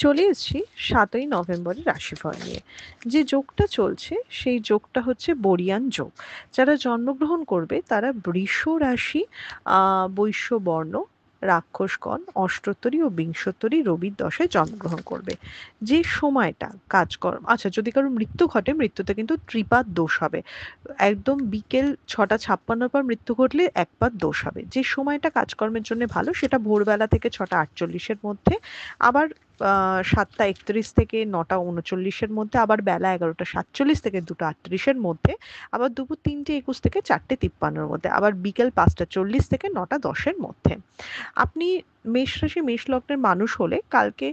চলে এসেছি ৭ই নভেম্বরের রাশিফল নিয়ে। যে যোগটা চলছে সেই যোগটা হচ্ছে বরিয়ান যোগ। যারা জন্মগ্রহণ করবে তারা বৃষ রাশি, বৈশ্য বর্ণ, রাক্ষসগণ, অষ্টোত্তরী ও বিংশোত্তরী রবির দশায় জন্মগ্রহণ করবে। যে সময়টা কাজকর্ম, আচ্ছা যদি কারো মৃত্যু ঘটে, মৃত্যুতে কিন্তু ত্রিপাদ দোষ হবে। একদম বিকেল 6টা 56 পর মৃত্যু ঘটলে একপাদ দোষ হবে। যে সময়টা কাজকর্মের জন্য ভালো সেটা ভোরবেলা থেকে 6টা 48-এর মধ্যে, আবার 7টা 31 থেকে 9টা 39-এর মধ্যে, আবার বেলা 11টা 47 থেকে 2টা 38-এর মধ্যে, আবার দুপুর 3টে 21 থেকে 4টে 53-এর মধ্যে, আবার বিকেল 5টা 40 থেকে 9টা 10-এর মধ্যে। আপনি মেষ রাশি মেষ লগ্নের মানুষ হলে কালকে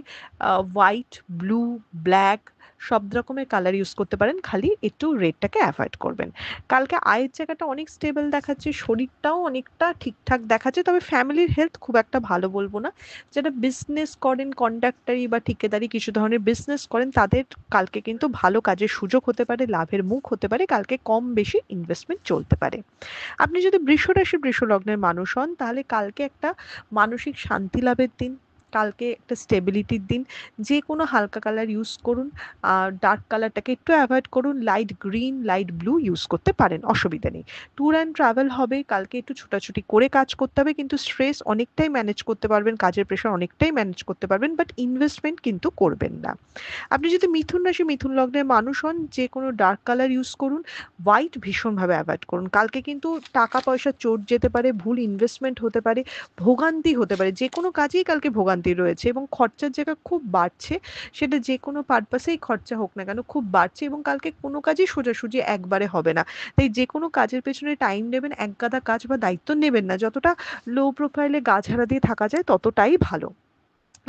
হোয়াইট, ব্লু, ব্ল্যাক সব রকমের কালার ইউজ করতে পারেন, খালি একটু রেডটাকে অ্যাভয়েড করবেন। কালকে আয়ের জায়গাটা অনেক স্টেবল দেখাচ্ছে, শরীরটাও অনেকটা ঠিকঠাক দেখাচ্ছে, তবে ফ্যামিলির হেলথ খুব একটা ভালো বলবো না। যারা বিজনেস করেন, কন্ডাক্টারি বা ঠিকাদারি কিছু ধরনের বিজনেস করেন, তাদের কালকে কিন্তু ভালো কাজের সুযোগ হতে পারে, লাভের মুখ হতে পারে, কালকে কম বেশি ইনভেস্টমেন্ট চলতে পারে। আপনি যদি বৃষ রাশি বৃষ লগ্নের মানুষ হন তাহলে কালকে একটা মানসিক শান্তি লাভের দিন, কালকে একটা স্টেবিলিটির দিন। যে কোনো হালকা কালার ইউজ করুন, আর ডার্ক কালারটাকে একটু অ্যাভয়েড করুন, light green light blue use করতে পারেন, অসুবিধা নেই। ট্যুর অ্যান্ড ট্রাভেল হবে, কালকে একটু ছোটাছুটি করে কাজ করতে হবে, কিন্তু স্ট্রেস অনেকটাই ম্যানেজ করতে পারবেন, কাজের প্রেশার অনেকটাই ম্যানেজ করতে পারবেন, বাট ইনভেস্টমেন্ট কিন্তু করবেন না। আপনি যদি মিথুন রাশি মিথুন লগ্নের মানুষ হন, যে কোনো ডার্ক কালার ইউজ করুন, হোয়াইট ভীষণভাবে অ্যাভয়েড করুন। কালকে কিন্তু টাকা পয়সা চোট যেতে পারে, ভুল ইনভেস্টমেন্ট হতে পারে, ভোগান্তি হতে পারে, যে কোনো কাজেই কালকে ভোগান্তি রয়েছে এবং খরচার জায়গা খুব বাড়ছে। সেটা যে কোনো পারপাসেই খরচা হোক না কেন খুব বাড়ছে, এবং কালকে কোনো কাজই সোজাসুজি একবারে হবে না। তাই যে কোনো কাজের পেছনে টাইম নেবেন, একগাদা কাজ বা দায়িত্ব নেবেন না। যতটা লো প্রোফাইলে গা ঝাড়া দিয়ে থাকা যায় ততটাই ভালো।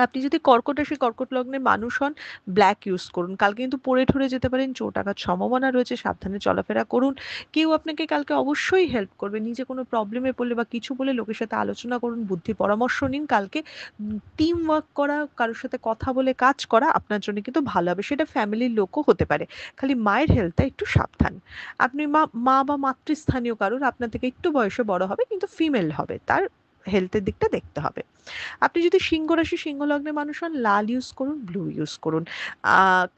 আপনি যদি কর্কট রাশি কর্কট লগ্নের মানুষ হন, ব্ল্যাক ইউজ করুন। কালকে কিন্তু পড়ে ঠরে যেতে পারেন, চোট আঘাত সম্ভাবনা রয়েছে, সাবধানে চলাফেরা করুন। কেউ আপনাকে কালকে অবশ্যই হেল্প করবে, নিজে কোনো প্রবলেমে পড়লে বা কিছু বলে লোকের সাথে আলোচনা করুন, বুদ্ধি পরামর্শ নিন। কালকে টিম ওয়ার্ক করা, কারোর সাথে কথা বলে কাজ করা আপনার জন্য কিন্তু ভালো হবে, সেটা ফ্যামিলির লোকও হতে পারে। খালি মায়ের হেলথটা একটু সাবধান। আপনি মা মা বা মাতৃস্থানীয় কারোর আপনার থেকে একটু বয়সে বড় হবে, কিন্তু ফিমেল হবে, তার হেলথের দিকটা দেখতে হবে। আপনি যদি সিংহ রাশি সিংহ লগ্নের মানুষ হন, লাল ইউজ করুন, ব্লু ইউজ করুন।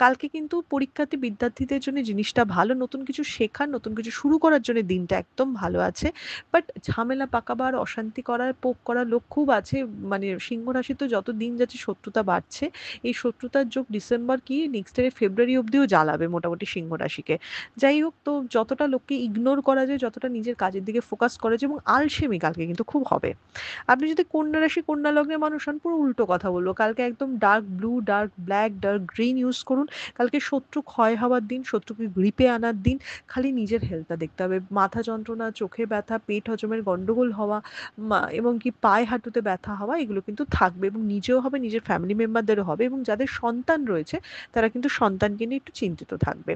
কালকে কিন্তু পরীক্ষার্থী বিদ্যার্থীদের জন্য জিনিসটা ভালো, নতুন কিছু শেখার, নতুন কিছু শুরু করার জন্য দিনটা একদম ভালো আছে। বাট ঝামেলা পাকাবার, অশান্তি করার, পোক করার লোক খুব আছে। মানে সিংহ রাশি তো যত দিন যাচ্ছে শত্রুতা বাড়ছে। এই শত্রুতার যোগ ডিসেম্বর কি নেক্সট ইয়ার ফেব্রুয়ারি অবধিও জ্বালাবে মোটামুটি সিংহ রাশিকে। যাই হোক, তো যতটা লোককে ইগনোর করা যায়, যতটা নিজের কাজের দিকে ফোকাস করা যায়, এবং আলসেমি কালকে কিন্তু খুব হবে। আপনি যদি কন্যা রাশি কন্যা লগ্নের মানুষ হন, পুরো উল্টো কথা বলবো। কালকে একদম dark blue, dark black, dark green use করুন। কালকে শত্রু ক্ষয় হওয়ার দিন, শত্রুকে গ্রিপে আনার দিন। খালি নিজের হেলথটা দেখতে হবে। মাথা যন্ত্রণা, চোখে ব্যথা, পেট হজমের গন্ডগোল হওয়া, এবং কি পায়ে হাঁটুতে ব্যথা হওয়া, এগুলো কিন্তু থাকবে, এবং নিজেও হবে, নিজের ফ্যামিলি মেম্বারদেরও হবে, এবং যাদের সন্তান রয়েছে তারা কিন্তু সন্তানকে নিয়ে একটু চিন্তিত থাকবে।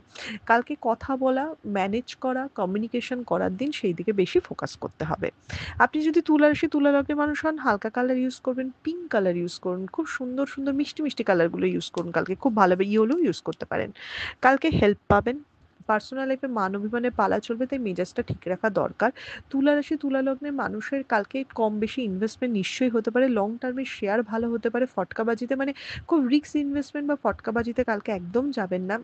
কালকে কথা বলা, ম্যানেজ করা, কমিউনিকেশন করার দিন, সেই দিকে বেশি ফোকাস করতে হবে। আপনি যদি তুলা রাশি তুলা লগ্নের মানুষ হন, হালকা কালার ইউজ করবেন, পিঙ্ক কালার ইউজ করুন, খুব সুন্দর সুন্দর মিষ্টি মিষ্টি কালারগুলো ইউজ করুন, কালকে খুব ভালো হবে। ইয়েলো ইউজ করতে পারেন। কালকে হেল্প পাবেন। পার্সোনাল লাইফে মান অভিমানের পালা চলবে, তাই মেজাজটা ঠিক রাখা দরকার। তুলা রাশি তুলা লগ্নের মানুষের কালকে কম বেশি ইনভেস্টমেন্ট নিশ্চয়ই হতে পারে, লং টার্মে শেয়ার ভালো হতে পারে, ফটকাবাজিতে মানে খুব রিস্ক ইনভেস্টমেন্ট বা ফটকাবাজিতে কালকে একদম যাবেন না।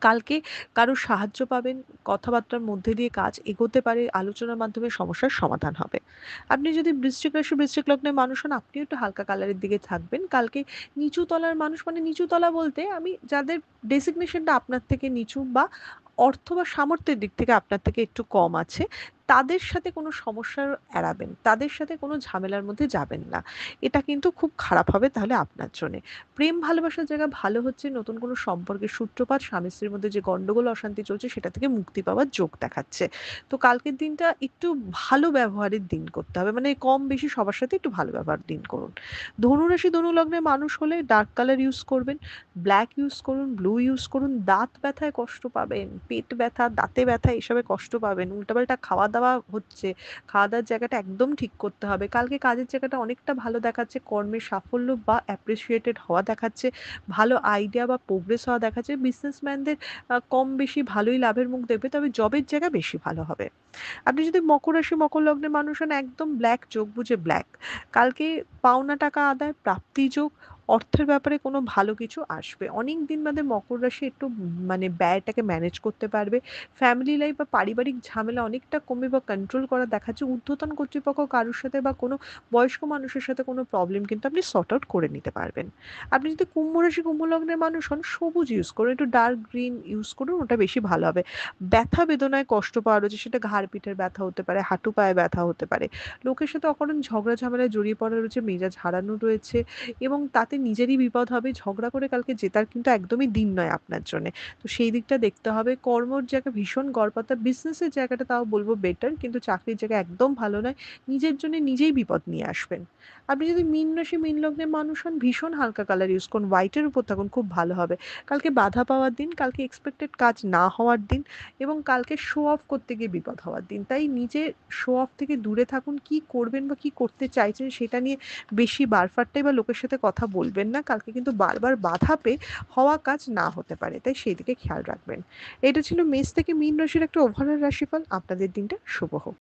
কালকে কারো সাহায্য পাবেন, কথাবার্তার মধ্যে দিয়ে কাজ এগোতে পারে, আলোচনার মাধ্যমে সমস্যার সমাধান হবে। আপনি যদি বৃশ্চিক রাশি বৃশ্চিক লগ্নের মানুষ হন, আপনিও একটু হালকা কালারের দিকে থাকবেন। কালকে নিচু তলার মানুষ, মানে নিচু তলা বলতে আমি যাদের ডেসিগনেশনটা আপনার থেকে নিচু, বা অর্থ বা সামর্থ্যের দিক থেকে আপনার থেকে একটু কম আছে, তাদের সাথে কোনো সমস্যা এড়াবেন, তাদের সাথে কোনো ঝামেলার মধ্যে যাবেন না। এটা কিন্তু খুব খারাপ হবে তাহলে আপনার জন্য। প্রেম ভালোবাসার জায়গা ভালো হচ্ছে, নতুন কোনো সম্পর্কের সূত্রপাত, স্বামী স্ত্রীর মধ্যে যে গন্ডগোল অশান্তি চলছে সেটা থেকে মুক্তি পাওয়ার যোগ দেখাচ্ছে। তো কালকের দিনটা একটু ভালো ব্যবহারের দিন করতে হবে, মানে কম বেশি সবার সাথে একটু ভালো ব্যবহার দিন করুন। ধনুরাশি ধনু লগ্নের মানুষ হলে ডার্ক কালার ইউজ করবেন, ব্ল্যাক ইউজ করুন, ব্লু ইউজ করুন। দাঁত ব্যথায় কষ্ট পাবেন, পেট ব্যথা, দাঁতে ব্যথা, এসবে কষ্ট পাবেন, উল্টাপাল্টা খাওয়া দাওয়া হচ্ছে, খাওয়া দাওয়ার জায়গাটা একদম ঠিক করতে হবে। কালকে কাজের জায়গাটা অনেকটা ভালো দেখাচ্ছে, কর্মের সাফল্য বা অ্যাপ্রিসিয়েটেড হওয়া দেখাচ্ছে, ভালো আইডিয়া বা প্রোগ্রেস হওয়া দেখাচ্ছে। বিজনেসম্যানদের কম বেশি ভালোই লাভের মুখ দেখবে, তবে জবের জায়গা বেশি ভালো হবে। আপনি যদি মকর রাশি মকর লগ্নের মানুষ হন, একদম ব্ল্যাক, চোখ বুজে ব্ল্যাক। কালকে পাওনা টাকা আদায়, প্রাপ্তি যোগ, অর্থের ব্যাপারে কোনো ভালো কিছু আসবে। অনেকদিন বাদে মকর রাশি একটু মানে ব্যয়টাকে ম্যানেজ করতে পারবে। ফ্যামিলি লাইফ বা পারিবারিক ঝামেলা অনেকটা কমবে বা কন্ট্রোল করা দেখাচ্ছে ঊর্ধ্বতন কর্তৃপক্ষ কারোর সাথে বা কোনো বয়স্ক মানুষের সাথে কোনো প্রবলেম কিন্তু আপনি সর্ট আউট করে নিতে পারবেন। আপনি যদি কুম্ভ রাশি, কুম্ভ লগ্নের মানুষ হন, সবুজ ইউজ করুন, একটু ডার্ক গ্রিন ইউজ করুন, ওটা বেশি ভালো হবে। ব্যথা বেদনায় কষ্ট পাওয়া রয়েছে, সেটা ঘাড় পিঠের ব্যথা হতে পারে, হাঁটু পায়ে ব্যথা হতে পারে। লোকের সাথে অকারণ ঝগড়া ঝামেলায় জড়িয়ে পড়া রয়েছে, মেজাজ হারানো রয়েছে এবং তাতে নিজেরই বিপদ হবে। ঝগড়া করে কালকে জেতার কিন্তু একদমই দিন নয় আপনার জন্যে। তো সেই দিকটা দেখতে হবে। কর্মর জায়গা ভীষণ গড়পড়তা, বিজনেসের জায়গাটা তাও বলব বেটার, কিন্তু চাকরির জায়গা একদম ভালো নয়। নিজের জন্য নিজেই বিপদ নিয়ে আসবেন। আপনি যদি মীন রাশি, মীন লগ্নের মানুষ হন, ভীষণ হালকা কালার ইউজ করুন, হোয়াইটের উপর থাকুন, খুব ভালো হবে। কালকে বাধা পাওয়ার দিন, কালকে এক্সপেক্টেড কাজ না হওয়ার দিন এবং কালকে শো অফ করতে গিয়ে বিপদ হওয়ার দিন। তাই নিজে শো অফ থেকে দূরে থাকুন। কি করবেন বা কি করতে চাইছেন সেটা নিয়ে বেশি বাড়ফাট্টাই বা লোকের সাথে কথা বলবেন না। কালকে কিন্তু বারবার বাধা পেয়ে হওয়া কাজ না হতে পারে। তাই সেই দিকে খেয়াল রাখবেন। এটা ছিল মেষ থেকে মীন রাশির একটা ওভারঅল রাশিফল। আপনাদের দিনটা শুভ হোক।